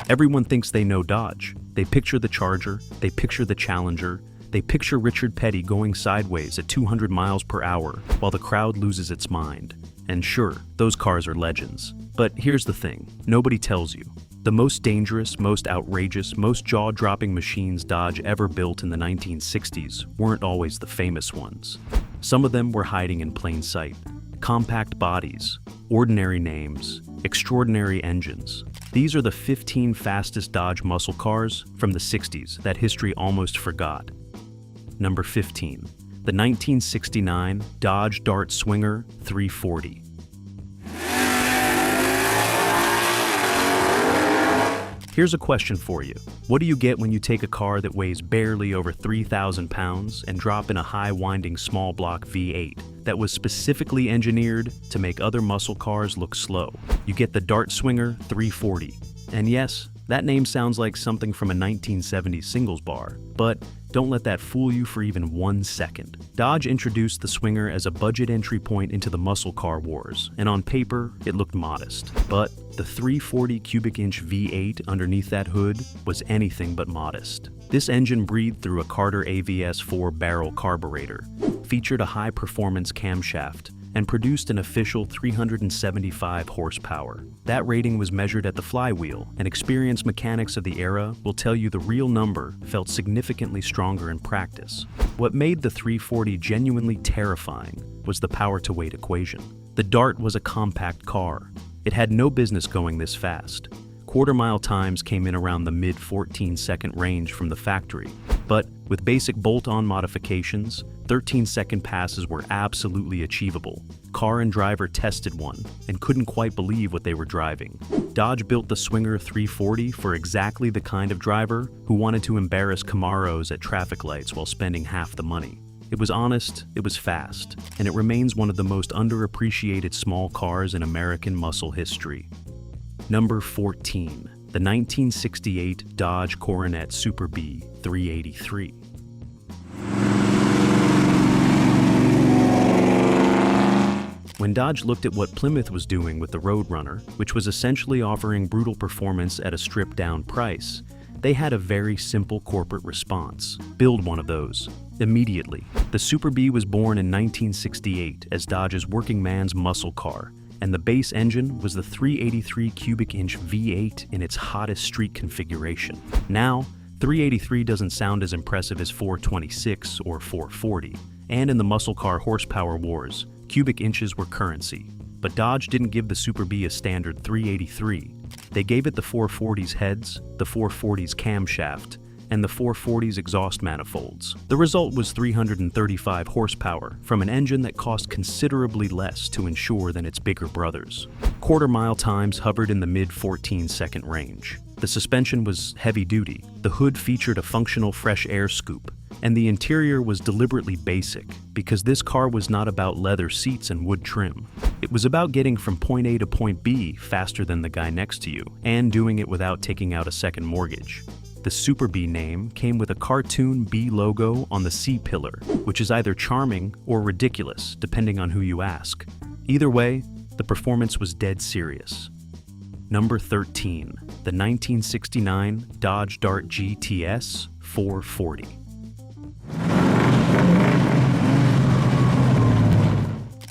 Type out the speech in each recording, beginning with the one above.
Everyone thinks they know Dodge. They picture the Charger, they picture the Challenger, they picture Richard Petty going sideways at 200 miles per hour while the crowd loses its mind. And sure, those cars are legends. But here's the thing, nobody tells you. The most dangerous, most outrageous, most jaw-dropping machines Dodge ever built in the 1960s weren't always the famous ones. Some of them were hiding in plain sight. Compact bodies, ordinary names, extraordinary engines. These are the 15 fastest Dodge muscle cars from the 60s that history almost forgot. Number 15. The 1969 Dodge Dart Swinger 340. Here's a question for you. What do you get when you take a car that weighs barely over 3,000 pounds and drop in a high-winding small block V8 that was specifically engineered to make other muscle cars look slow? You get the Dart Swinger 340. And yes, that name sounds like something from a 1970s singles bar, but don't let that fool you for even 1 second. Dodge introduced the Swinger as a budget entry point into the muscle car wars, and on paper, it looked modest. But the 340 cubic inch V8 underneath that hood was anything but modest. This engine breathed through a Carter AVS 4-barrel carburetor, featured a high-performance camshaft, and produced an official 375 horsepower. That rating was measured at the flywheel, and experienced mechanics of the era will tell you the real number felt significantly stronger in practice. What made the 340 genuinely terrifying was the power-to-weight equation. The Dart was a compact car. It had no business going this fast. Quarter-mile times came in around the mid-14-second range from the factory, but with basic bolt-on modifications, 13-second passes were absolutely achievable. Car and driver tested one and couldn't quite believe what they were driving. Dodge built the Swinger 340 for exactly the kind of driver who wanted to embarrass Camaros at traffic lights while spending half the money. It was honest, it was fast, and it remains one of the most underappreciated small cars in American muscle history. Number 14. The 1968 Dodge Coronet Super Bee 383. When Dodge looked at what Plymouth was doing with the Roadrunner, which was essentially offering brutal performance at a stripped-down price, they had a very simple corporate response: build one of those, immediately. The Super Bee was born in 1968 as Dodge's working man's muscle car, and the base engine was the 383 cubic inch V8 in its hottest street configuration. Now, 383 doesn't sound as impressive as 426 or 440, and in the muscle car horsepower wars, cubic inches were currency. But Dodge didn't give the Super Bee a standard 383. They gave it the 440's heads, the 440's camshaft, and the 440's exhaust manifolds. The result was 335 horsepower from an engine that cost considerably less to insure than its bigger brothers. Quarter-mile times hovered in the mid-14-second range. The suspension was heavy-duty, the hood featured a functional fresh air scoop, and the interior was deliberately basic because this car was not about leather seats and wood trim. It was about getting from point A to point B faster than the guy next to you, and doing it without taking out a second mortgage. The Super Bee name came with a cartoon bee logo on the C-pillar, which is either charming or ridiculous, depending on who you ask. Either way, the performance was dead serious. Number 13. The 1969 Dodge Dart GTS 440.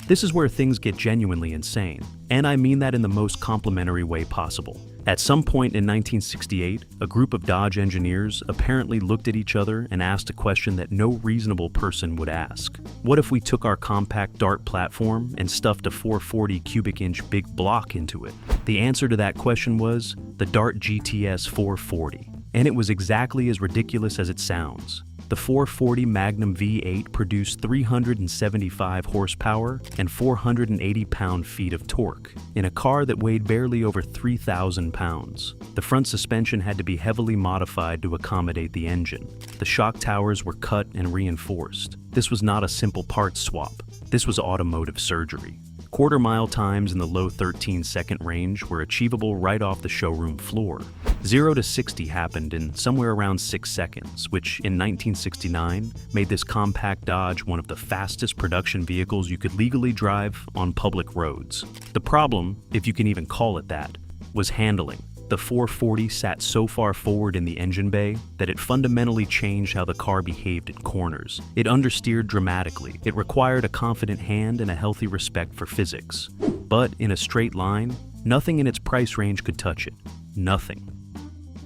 This is where things get genuinely insane, and I mean that in the most complimentary way possible. At some point in 1968, a group of Dodge engineers apparently looked at each other and asked a question that no reasonable person would ask. What if we took our compact Dart platform and stuffed a 440 cubic inch big block into it? The answer to that question was the Dart GTS 440, and it was exactly as ridiculous as it sounds. The 440 Magnum V8 produced 375 horsepower and 480 pound-feet of torque in a car that weighed barely over 3,000 pounds. The front suspension had to be heavily modified to accommodate the engine. The shock towers were cut and reinforced. This was not a simple parts swap. This was automotive surgery. Quarter-mile times in the low 13-second range were achievable right off the showroom floor. 0 to 60 happened in somewhere around 6 seconds, which in 1969 made this compact Dodge one of the fastest production vehicles you could legally drive on public roads. The problem, if you can even call it that, was handling. The 440 sat so far forward in the engine bay that it fundamentally changed how the car behaved in corners. It understeered dramatically. It required a confident hand and a healthy respect for physics. But in a straight line, nothing in its price range could touch it. Nothing.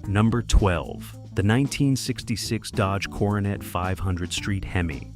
Number 12. The 1966 Dodge Coronet 500 Street Hemi.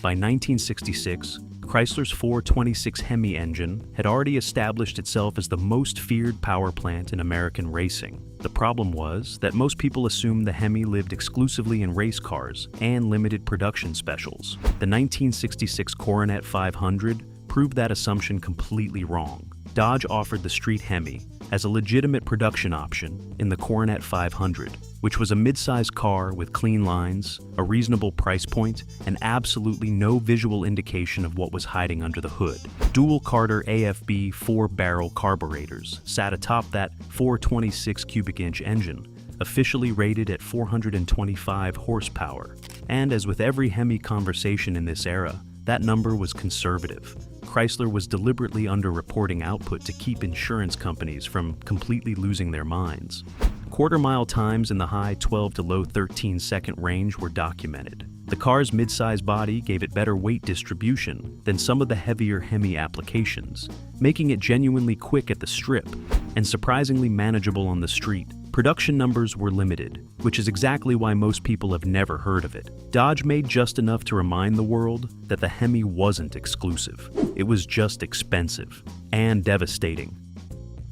By 1966, Chrysler's 426 Hemi engine had already established itself as the most feared power plant in American racing. The problem was that most people assumed the Hemi lived exclusively in race cars and limited production specials. The 1966 Coronet 500 proved that assumption completely wrong. Dodge offered the street Hemi as a legitimate production option in the Coronet 500, which was a mid-size car with clean lines, a reasonable price point, and absolutely no visual indication of what was hiding under the hood. Dual Carter AFB 4-barrel carburetors sat atop that 426 cubic inch engine, officially rated at 425 horsepower. And as with every Hemi conversation in this era, that number was conservative. Chrysler was deliberately underreporting output to keep insurance companies from completely losing their minds. Quarter-mile times in the high 12 to low 13-second range were documented. The car's mid-size body gave it better weight distribution than some of the heavier Hemi applications, making it genuinely quick at the strip and surprisingly manageable on the street. Production numbers were limited, which is exactly why most people have never heard of it. Dodge made just enough to remind the world that the Hemi wasn't exclusive. It was just expensive and devastating.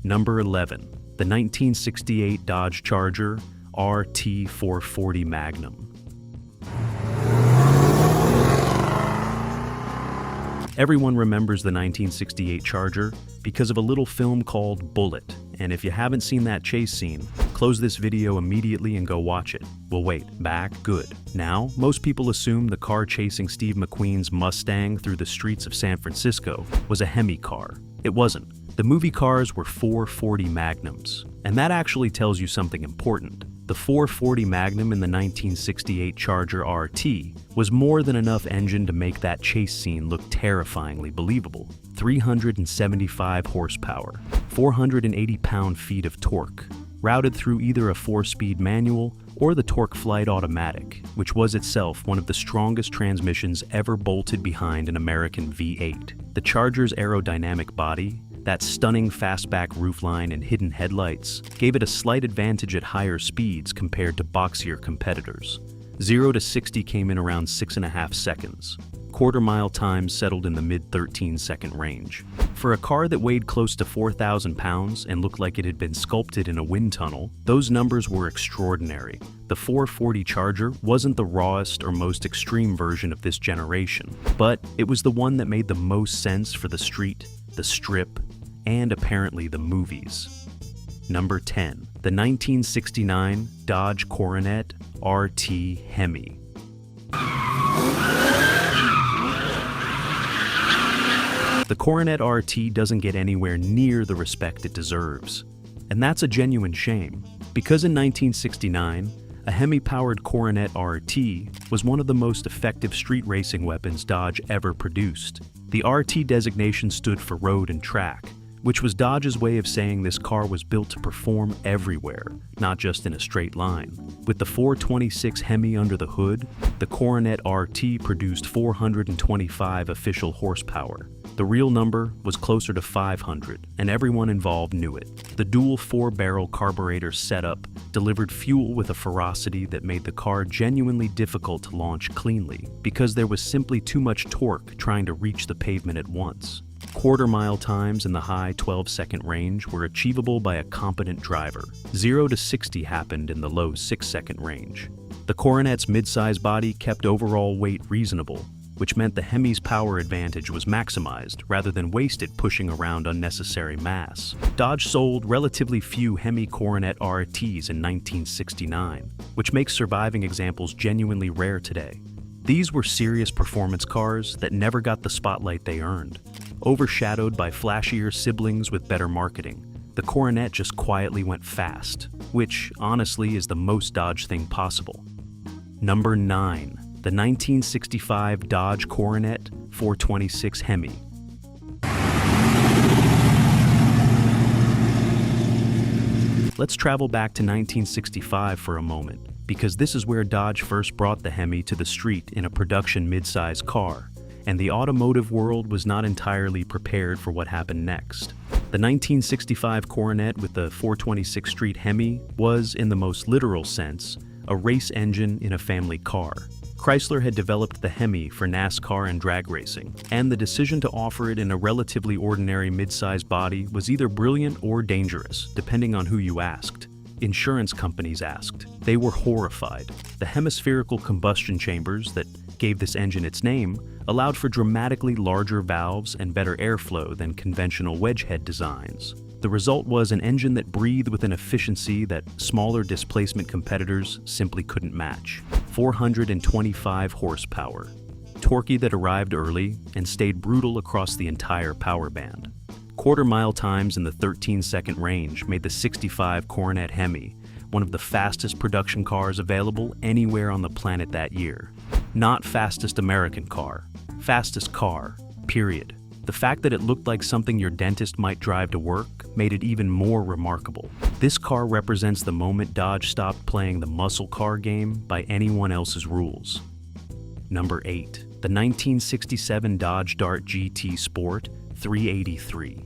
Number 11. The 1968 Dodge Charger RT 440 Magnum. Everyone remembers the 1968 Charger because of a little film called Bullet, and if you haven't seen that chase scene, close this video immediately and go watch it. Well, wait, back? Good. Now, most people assume the car chasing Steve McQueen's Mustang through the streets of San Francisco was a Hemi car. It wasn't. The movie cars were 440 Magnums, and that actually tells you something important. The 440 Magnum in the 1968 Charger RT was more than enough engine to make that chase scene look terrifyingly believable. 375 horsepower, 480 pound-feet of torque, routed through either a 4-speed manual or the Torque Flight automatic, which was itself one of the strongest transmissions ever bolted behind an American V8. The Charger's aerodynamic body, that stunning fastback roofline and hidden headlights, gave it a slight advantage at higher speeds compared to boxier competitors. 0 to 60 came in around 6.5 seconds. Quarter-mile times settled in the mid-13-second range. For a car that weighed close to 4,000 pounds and looked like it had been sculpted in a wind tunnel, those numbers were extraordinary. The 440 Charger wasn't the rawest or most extreme version of this generation, but it was the one that made the most sense for the street, the strip, and apparently the movies. Number 10. The 1969 Dodge Coronet RT Hemi. The Coronet RT doesn't get anywhere near the respect it deserves. And that's a genuine shame, because in 1969, a Hemi-powered Coronet RT was one of the most effective street racing weapons Dodge ever produced. The RT designation stood for road and track, which was Dodge's way of saying this car was built to perform everywhere, not just in a straight line. With the 426 Hemi under the hood, the Coronet RT produced 425 official horsepower. The real number was closer to 500, and everyone involved knew it. The dual 4-barrel carburetor setup delivered fuel with a ferocity that made the car genuinely difficult to launch cleanly, because there was simply too much torque trying to reach the pavement at once. Quarter-mile times in the high 12-second range were achievable by a competent driver. 0 to 60 happened in the low 6-second range. The Coronet's mid-size body kept overall weight reasonable, which meant the Hemi's power advantage was maximized rather than wasted pushing around unnecessary mass. Dodge sold relatively few Hemi Coronet RTs in 1969, which makes surviving examples genuinely rare today. These were serious performance cars that never got the spotlight they earned. Overshadowed by flashier siblings with better marketing, the Coronet just quietly went fast, which honestly is the most Dodge thing possible. Number 9. The 1965 Dodge Coronet 426 Hemi. Let's travel back to 1965 for a moment, because this is where Dodge first brought the Hemi to the street in a production midsize car, and the automotive world was not entirely prepared for what happened next. The 1965 Coronet with the 426 Street Hemi was, in the most literal sense, a race engine in a family car. Chrysler had developed the Hemi for NASCAR and drag racing, and the decision to offer it in a relatively ordinary midsize body was either brilliant or dangerous, depending on who you asked. Insurance companies asked. They were horrified. The hemispherical combustion chambers that gave this engine its name allowed for dramatically larger valves and better airflow than conventional wedge head designs. The result was an engine that breathed with an efficiency that smaller displacement competitors simply couldn't match. 425 horsepower. Torquey that arrived early and stayed brutal across the entire power band. Quarter-mile times in the 13-second range made the 65 Coronet Hemi one of the fastest production cars available anywhere on the planet that year. Not fastest American car, fastest car, period. The fact that it looked like something your dentist might drive to work made it even more remarkable. This car represents the moment Dodge stopped playing the muscle car game by anyone else's rules. Number 8. The 1967 Dodge Dart GT Sport 383.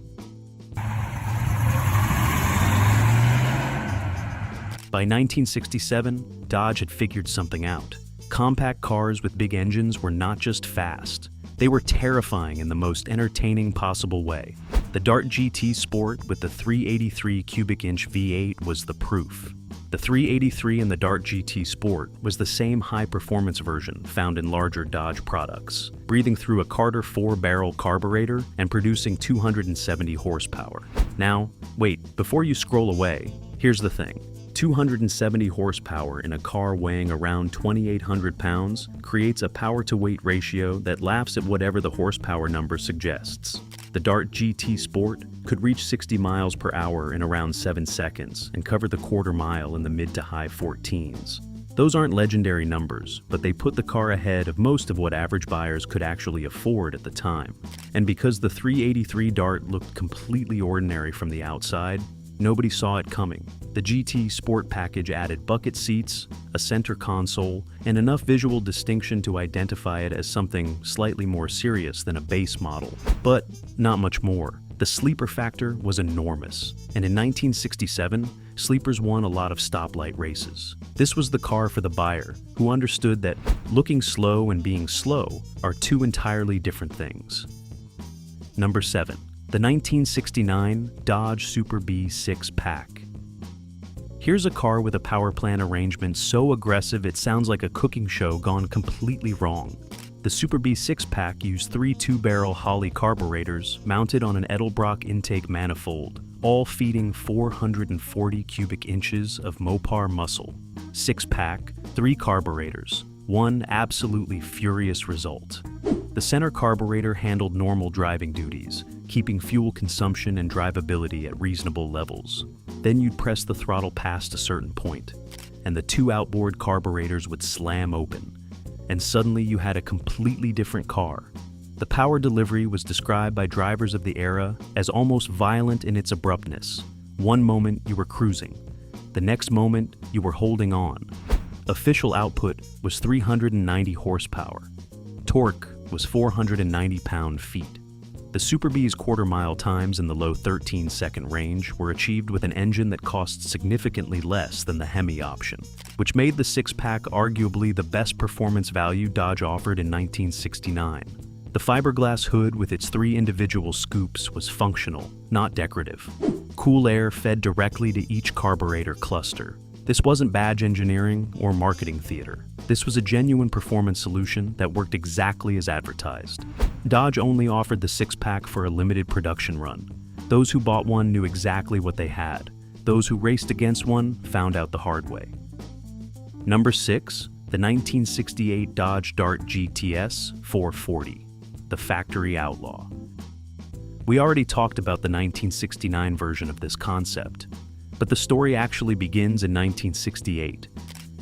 By 1967, Dodge had figured something out. Compact cars with big engines were not just fast, they were terrifying in the most entertaining possible way. The Dart GT Sport with the 383 cubic inch V8 was the proof. The 383 in the Dart GT Sport was the same high-performance version found in larger Dodge products, breathing through a Carter 4-barrel carburetor and producing 270 horsepower. Now, wait, before you scroll away, here's the thing. 270 horsepower in a car weighing around 2,800 pounds creates a power-to-weight ratio that laughs at whatever the horsepower number suggests. The Dart GT Sport could reach 60 miles per hour in around 7 seconds and cover the quarter mile in the mid to high 14s. Those aren't legendary numbers, but they put the car ahead of most of what average buyers could actually afford at the time. And because the 383 Dart looked completely ordinary from the outside, nobody saw it coming. The GT Sport package added bucket seats, a center console, and enough visual distinction to identify it as something slightly more serious than a base model. But not much more. The sleeper factor was enormous, and in 1967, sleepers won a lot of stoplight races. This was the car for the buyer, who understood that looking slow and being slow are two entirely different things. Number 7. The 1969 Dodge Super Bee 6-pack. Here's a car with a power plant arrangement so aggressive it sounds like a cooking show gone completely wrong. The Super Bee 6-pack used 3 2-barrel Holley carburetors mounted on an Edelbrock intake manifold, all feeding 440 cubic inches of Mopar muscle. 6-pack, 3 carburetors, one absolutely furious result. The center carburetor handled normal driving duties, keeping fuel consumption and drivability at reasonable levels. Then you'd press the throttle past a certain point, and the 2 outboard carburetors would slam open, and suddenly you had a completely different car. The power delivery was described by drivers of the era as almost violent in its abruptness. One moment you were cruising, the next moment you were holding on. Official output was 390 horsepower. Torque was 490 pound-feet. The Super Bee's quarter-mile times in the low 13-second range were achieved with an engine that cost significantly less than the Hemi option, which made the 6-pack arguably the best performance value Dodge offered in 1969. The fiberglass hood with its 3 individual scoops was functional, not decorative. Cool air fed directly to each carburetor cluster. This wasn't badge engineering or marketing theater. This was a genuine performance solution that worked exactly as advertised. Dodge only offered the 6-pack for a limited production run. Those who bought one knew exactly what they had. Those who raced against one found out the hard way. Number 6. The 1968 Dodge Dart GTS 440, the factory outlaw. We already talked about the 1969 version of this concept, but the story actually begins in 1968,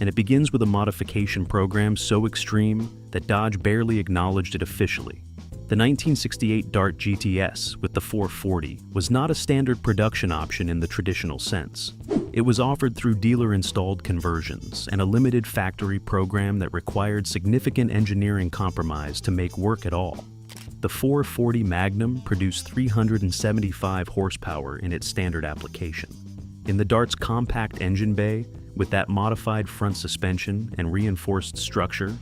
and it begins with a modification program so extreme that Dodge barely acknowledged it officially. The 1968 Dart GTS with the 440 was not a standard production option in the traditional sense. It was offered through dealer-installed conversions and a limited factory program that required significant engineering compromise to make work at all. The 440 Magnum produced 375 horsepower in its standard application. In the Dart's compact engine bay, with that modified front suspension and reinforced structure,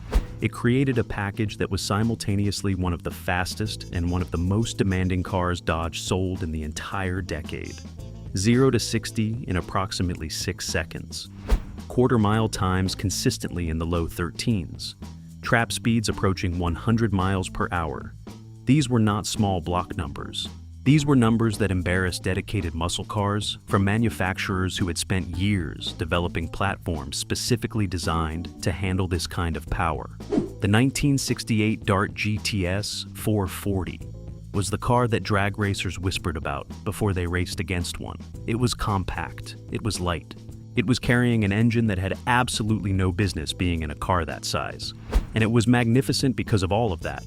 it created a package that was simultaneously one of the fastest and one of the most demanding cars Dodge sold in the entire decade. 0 to 60 in approximately 6 seconds. Quarter-mile times consistently in the low 13s. Trap speeds approaching 100 miles per hour. These were not small block numbers. These were numbers that embarrassed dedicated muscle cars from manufacturers who had spent years developing platforms specifically designed to handle this kind of power. The 1968 Dart GTS 440 was the car that drag racers whispered about before they raced against one. It was compact, it was light. It was carrying an engine that had absolutely no business being in a car that size. And it was magnificent because of all of that.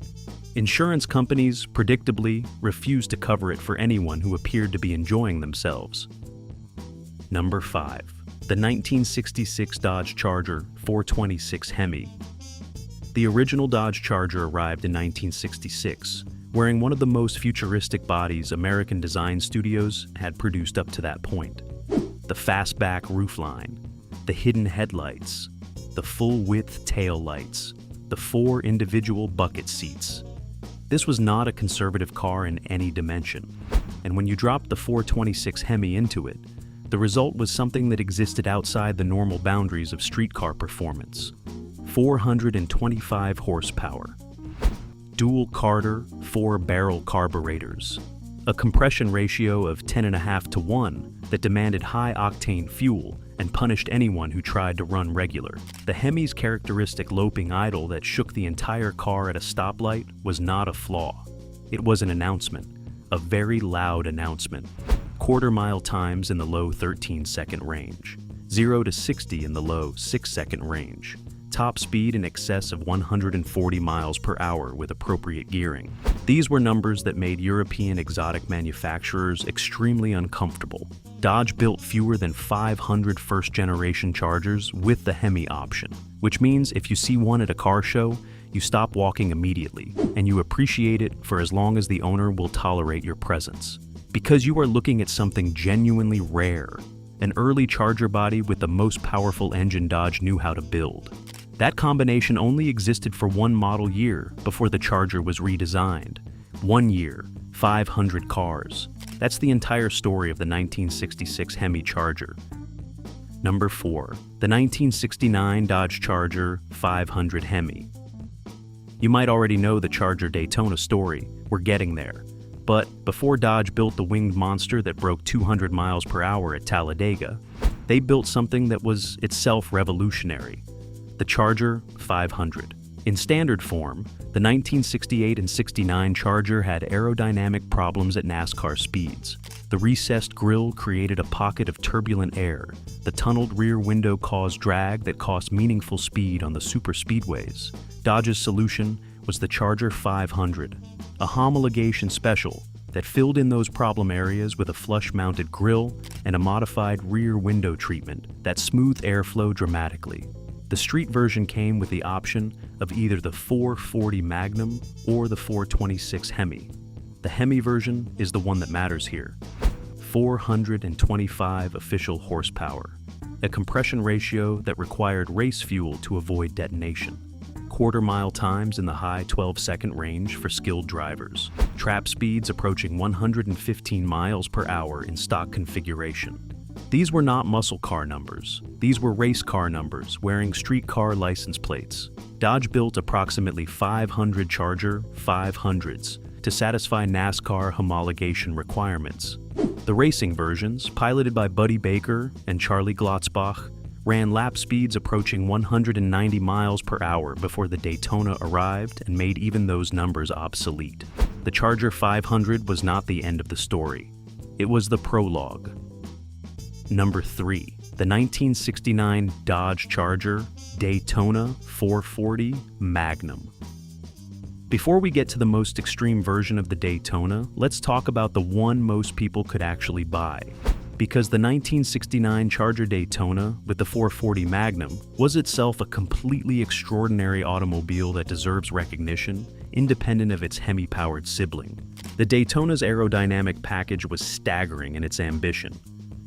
Insurance companies, predictably, refused to cover it for anyone who appeared to be enjoying themselves. Number 5. The 1966 Dodge Charger 426 Hemi. The original Dodge Charger arrived in 1966, wearing one of the most futuristic bodies American design studios had produced up to that point. The fastback roofline, the hidden headlights, the full-width tail lights, the 4 individual bucket seats. This was not a conservative car in any dimension, and when you dropped the 426 Hemi into it, the result was something that existed outside the normal boundaries of street car performance. 425 horsepower. Dual Carter 4-barrel carburetors. A compression ratio of 10.5 to 1 that demanded high-octane fuel and punished anyone who tried to run regular. The Hemi's characteristic loping idle that shook the entire car at a stoplight was not a flaw. It was an announcement, a very loud announcement. Quarter-mile times in the low 13-second range. 0 to 60 in the low 6-second range. Top speed in excess of 140 miles per hour with appropriate gearing. These were numbers that made European exotic manufacturers extremely uncomfortable. Dodge built fewer than 500 first-generation Chargers with the Hemi option, which means if you see one at a car show, you stop walking immediately, and you appreciate it for as long as the owner will tolerate your presence. Because you are looking at something genuinely rare, an early Charger body with the most powerful engine Dodge knew how to build. That combination only existed for one model year before the Charger was redesigned. 1 year, 500 cars. That's the entire story of the 1966 Hemi Charger. Number 4. The 1969 Dodge Charger 500 Hemi. You might already know the Charger Daytona story. We're getting there. But before Dodge built the winged monster that broke 200 miles per hour at Talladega, they built something that was itself revolutionary. The Charger 500. In standard form, the 1968 and 69 Charger had aerodynamic problems at NASCAR speeds. The recessed grille created a pocket of turbulent air. The tunneled rear window caused drag that cost meaningful speed on the super speedways. Dodge's solution was the Charger 500, a homologation special that filled in those problem areas with a flush-mounted grille and a modified rear window treatment that smoothed airflow dramatically. The street version came with the option of either the 440 Magnum or the 426 Hemi. The Hemi version is the one that matters here. 425 official horsepower, a compression ratio that required race fuel to avoid detonation. Quarter-mile times in the high 12-second range for skilled drivers. Trap speeds approaching 115 miles per hour in stock configuration. These were not muscle car numbers. These were race car numbers wearing street car license plates. Dodge built approximately 500 Charger 500s to satisfy NASCAR homologation requirements. The racing versions, piloted by Buddy Baker and Charlie Glotzbach, ran lap speeds approaching 190 miles per hour before the Daytona arrived and made even those numbers obsolete. The Charger 500 was not the end of the story. It was the prologue. Number 3. The 1969 Dodge Charger Daytona 440 Magnum. Before we get to the most extreme version of the Daytona, let's talk about the one most people could actually buy. Because the 1969 Charger Daytona with the 440 Magnum was itself a completely extraordinary automobile that deserves recognition, independent of its Hemi-powered sibling. The Daytona's aerodynamic package was staggering in its ambition.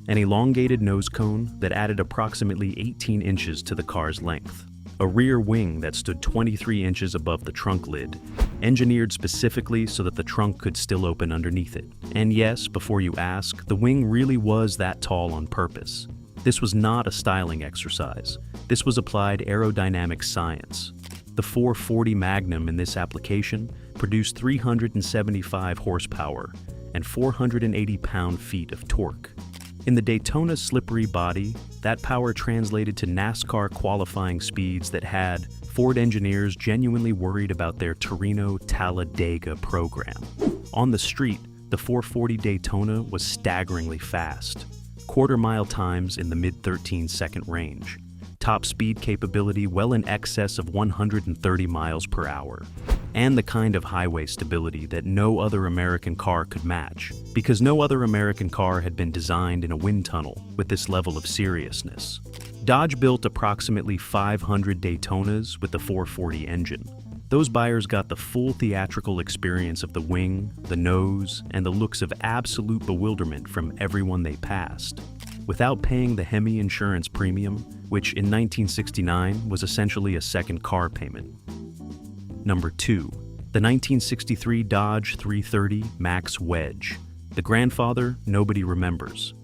An elongated nose cone that added approximately 18 inches to the car's length. A rear wing that stood 23 inches above the trunk lid, engineered specifically so that the trunk could still open underneath it. And yes, before you ask, the wing really was that tall on purpose. This was not a styling exercise. This was applied aerodynamic science. The 440 Magnum in this application produced 375 horsepower and 480 pound-feet of torque. In the Daytona's slippery body, that power translated to NASCAR qualifying speeds that had Ford engineers genuinely worried about their Torino-Talladega program. On the street, the 440 Daytona was staggeringly fast, quarter-mile times in the mid-13-second range, top speed capability well in excess of 130 miles per hour, and the kind of highway stability that no other American car could match, because no other American car had been designed in a wind tunnel with this level of seriousness. Dodge built approximately 500 Daytonas with the 440 engine. Those buyers got the full theatrical experience of the wing, the nose, and the looks of absolute bewilderment from everyone they passed, without paying the Hemi insurance premium, which in 1969 was essentially a second car payment. Number 2. The 1963 Dodge 330 Max Wedge. The grandfather nobody remembers.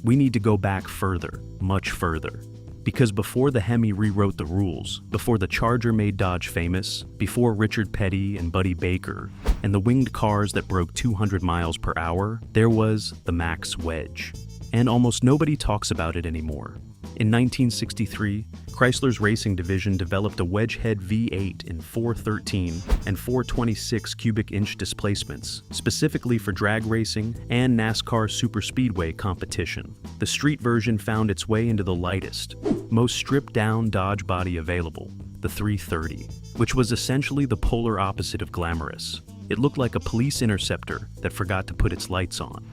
We need to go back further, much further. Because before the Hemi rewrote the rules, before the Charger made Dodge famous, before Richard Petty and Buddy Baker, and the winged cars that broke 200 miles per hour, there was the Max Wedge. And almost nobody talks about it anymore. In 1963, Chrysler's racing division developed a wedge-head V8 in 413 and 426 cubic inch displacements, specifically for drag racing and NASCAR superspeedway competition. The street version found its way into the lightest, most stripped-down Dodge body available, the 330, which was essentially the polar opposite of glamorous. It looked like a police interceptor that forgot to put its lights on.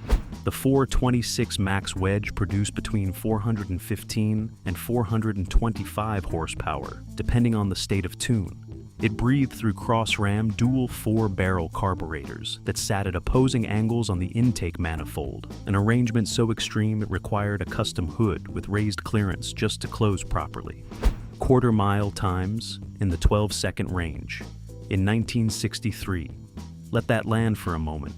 The 426 Max Wedge produced between 415 and 425 horsepower, depending on the state of tune. It breathed through cross-ram dual 4-barrel carburetors that sat at opposing angles on the intake manifold, an arrangement so extreme it required a custom hood with raised clearance just to close properly. Quarter-mile times in the 12-second range. In 1963. Let that land for a moment.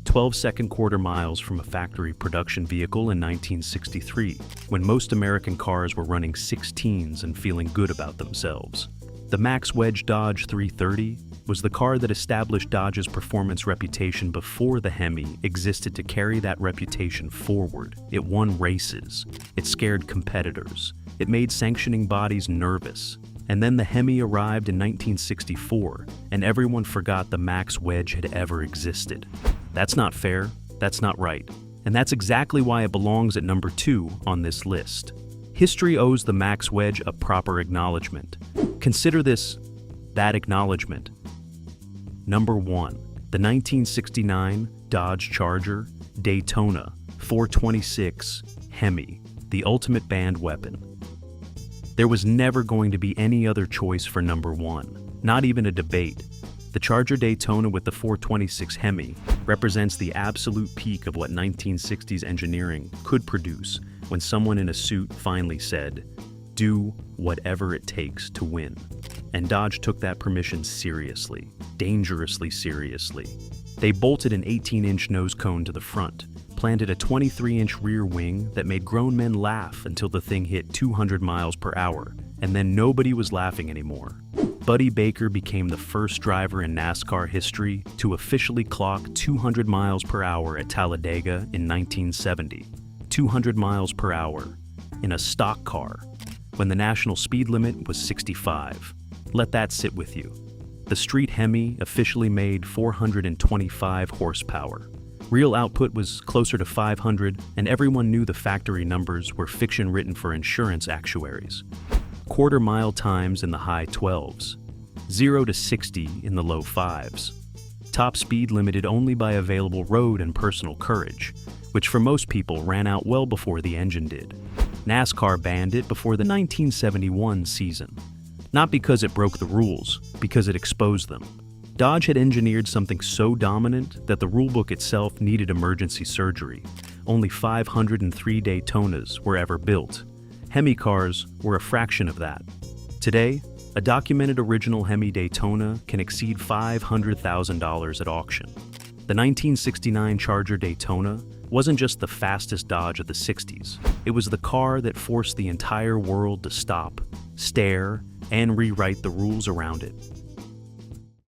12-second quarter miles from a factory production vehicle in 1963, when most American cars were running 16s and feeling good about themselves. The Max Wedge Dodge 330 was the car that established Dodge's performance reputation before the Hemi existed to carry that reputation forward. It won races. It scared competitors. It made sanctioning bodies nervous. And then the Hemi arrived in 1964, and everyone forgot the Max Wedge had ever existed. That's not fair, that's not right, and that's exactly why it belongs at number 2 on this list. History owes the Max Wedge a proper acknowledgement. Consider that acknowledgement. Number 1. The 1969 Dodge Charger Daytona 426 Hemi, the ultimate band weapon. There was never going to be any other choice for number 1, not even a debate. The Charger Daytona with the 426 Hemi represents the absolute peak of what 1960s engineering could produce when someone in a suit finally said, "Do whatever it takes to win." And Dodge took that permission seriously, dangerously seriously. They bolted an 18-inch nose cone to the front, planted a 23-inch rear wing that made grown men laugh until the thing hit 200 miles per hour, and then nobody was laughing anymore. Buddy Baker became the first driver in NASCAR history to officially clock 200 miles per hour at Talladega in 1970. 200 miles per hour in a stock car, when the national speed limit was 65. Let that sit with you. The street Hemi officially made 425 horsepower. Real output was closer to 500, and everyone knew the factory numbers were fiction written for insurance actuaries. Quarter-mile times in the high 12s, 0 to 60 in the low 5s. top speed limited only by available road and personal courage, which for most people ran out well before the engine did. NASCAR banned it before the 1971 season. Not because it broke the rules, because it exposed them. Dodge had engineered something so dominant that the rulebook itself needed emergency surgery. Only 503 Daytonas were ever built. Hemi cars were a fraction of that. Today, a documented original Hemi Daytona can exceed $500,000 at auction. The 1969 Charger Daytona wasn't just the fastest Dodge of the 60s. It was the car that forced the entire world to stop, stare, and rewrite the rules around it.